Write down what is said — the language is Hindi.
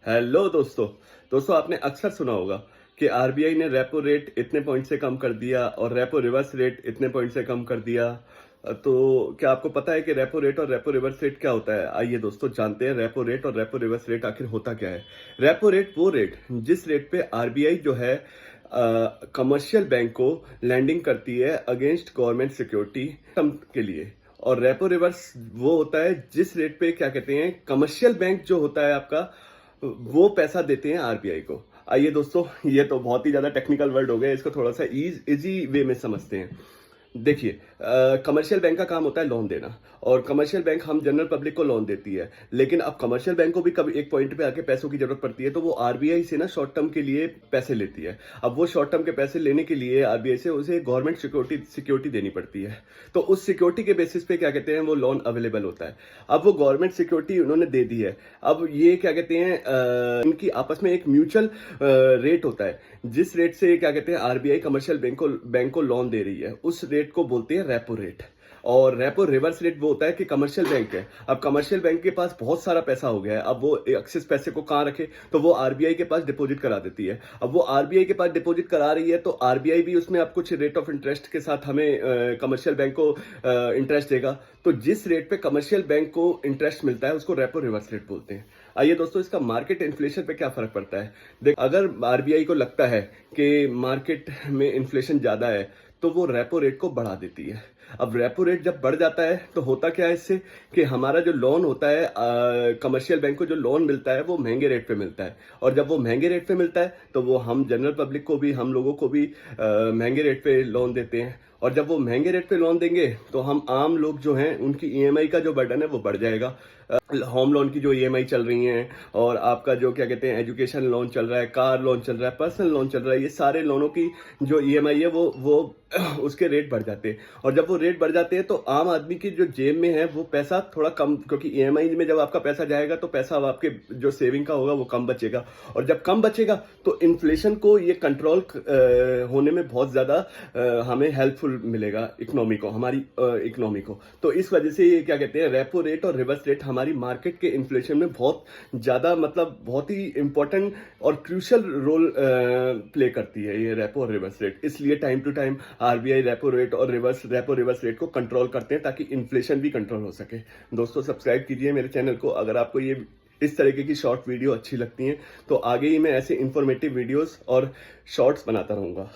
हेलो दोस्तों आपने अक्सर सुना होगा कि आरबीआई ने रेपो रेट इतने पॉइंट से कम कर दिया और रेपो रिवर्स रेट इतने पॉइंट से कम कर दिया। तो क्या आपको पता है कि रेपो रेट और रेपो रिवर्स रेट क्या होता है? आइए दोस्तों जानते हैं रेपो रेट और रेपो रिवर्स रेट आखिर होता क्या है। रेपो रेट वो रेट जिस रेट पे आरबीआई जो है कमर्शियल बैंक को लैंडिंग करती है अगेंस्ट गवर्नमेंट सिक्योरिटी के लिए। और रेपो रिवर्स वो होता है जिस रेट पे क्या कहते हैं कमर्शियल बैंक जो होता है आपका वो पैसा देते हैं आरबीआई को। आइए दोस्तों, ये तो बहुत ही ज्यादा टेक्निकल वर्ड हो गया, इसको थोड़ा सा इजी वे में समझते हैं। देखिए, कमर्शियल बैंक का काम होता है लोन देना, और कमर्शियल बैंक हम जनरल पब्लिक को लोन देती है। लेकिन अब कमर्शियल बैंक को भी कभी एक पॉइंट पे आके पैसों की जरूरत पड़ती है, तो वो आरबीआई से ना शॉर्ट टर्म के लिए पैसे लेती है। अब वो शॉर्ट टर्म के पैसे लेने के लिए आरबीआई से उसे गवर्नमेंट सिक्योरिटी देनी पड़ती है। तो उस सिक्योरिटी के बेसिस पे क्या कहते हैं वो लोन अवेलेबल होता है। अब वो गवर्नमेंट सिक्योरिटी उन्होंने दे दी है। अब ये क्या कहते हैं इनकी आपस में एक म्यूचुअल रेट होता है, जिस रेट से क्या कहते हैं आरबीआई कमर्शियल बैंक को लोन दे रही है, उस रेट को बोलते हैं रेपो रेट। और रेपो रिवर्स रेट वो होता है कि कमर्शियल बैंक है, अब कमर्शियल बैंक के पास बहुत सारा पैसा हो गया है, अब वो एक्सेस पैसे को कहाँ रखे, तो वो आरबीआई के पास डिपॉजिट करा देती है। अब वो आरबीआई के पास डिपॉजिट करा रही है, तो आरबीआई भी उसमें अब कुछ रेट ऑफ इंटरेस्ट के साथ हमें कमर्शियल बैंक को इंटरेस्ट देगा। तो जिस रेट पे कमर्शियल बैंक को इंटरेस्ट मिलता है उसको रेपो रिवर्स रेट बोलते हैं। आइए दोस्तों, इसका मार्केट इन्फ्लेशन पे क्या फर्क पड़ता है। देख, अगर आरबीआई को लगता है कि मार्केट में इन्फ्लेशन ज्यादा है तो वो रेपो रेट को बढ़ा देती है। अब रेपो रेट जब बढ़ जाता है तो होता क्या है इससे कि हमारा जो लोन होता है कमर्शियल बैंक को जो लोन मिलता है वो महंगे रेट पे मिलता है। और जब वो महंगे रेट पे मिलता है तो वो हम जनरल पब्लिक को भी, हम लोगों को भी महंगे रेट पे लोन देते हैं। और जब वो महंगे रेट पे लोन देंगे तो हम आम लोग जो हैं उनकी ईएमआई का जो बर्डन है वो बढ़ जाएगा। होम लोन की जो ईएमआई चल रही है, और आपका जो क्या कहते हैं एजुकेशन लोन चल रहा है, कार लोन चल रहा है, पर्सनल लोन चल रहा है, ये सारे लोनों की जो ईएमआई है वो उसके रेट बढ़ जाते हैं। और जब वो रेट बढ़ जाते हैं तो आम आदमी की जो जेब में है वो पैसा थोड़ा कम, क्योंकि ईएमआई में जब आपका पैसा जाएगा तो पैसा अब आपके जो सेविंग का होगा वो कम बचेगा। और जब कम बचेगा तो इन्फ्लेशन को ये कंट्रोल होने में बहुत ज्यादा हमें हेल्पफुल मिलेगा इकोनॉमी को, हमारी इकोनॉमी को। तो इस वजह से ये क्या कहते हैं रेपो रेट और रिवर्स रेट हमारी मार्केट के इन्फ्लेशन में बहुत ज्यादा, मतलब बहुत ही इंपॉर्टेंट और क्रूशियल रोल प्ले करती है ये रेपो और रिवर्स रेट। इसलिए time to time RBI repo rate और रेपो रिवर्स रेट को कंट्रोल करते हैं ताकि इन्फ्लेशन भी कंट्रोल हो सके। दोस्तों, सब्सक्राइब कीजिए मेरे चैनल को। अगर आपको ये इस तरीके की शॉर्ट वीडियो अच्छी लगती हैं तो आगे ही मैं ऐसे इंफॉर्मेटिव वीडियोस और शॉर्ट्स बनाता रहूंगा।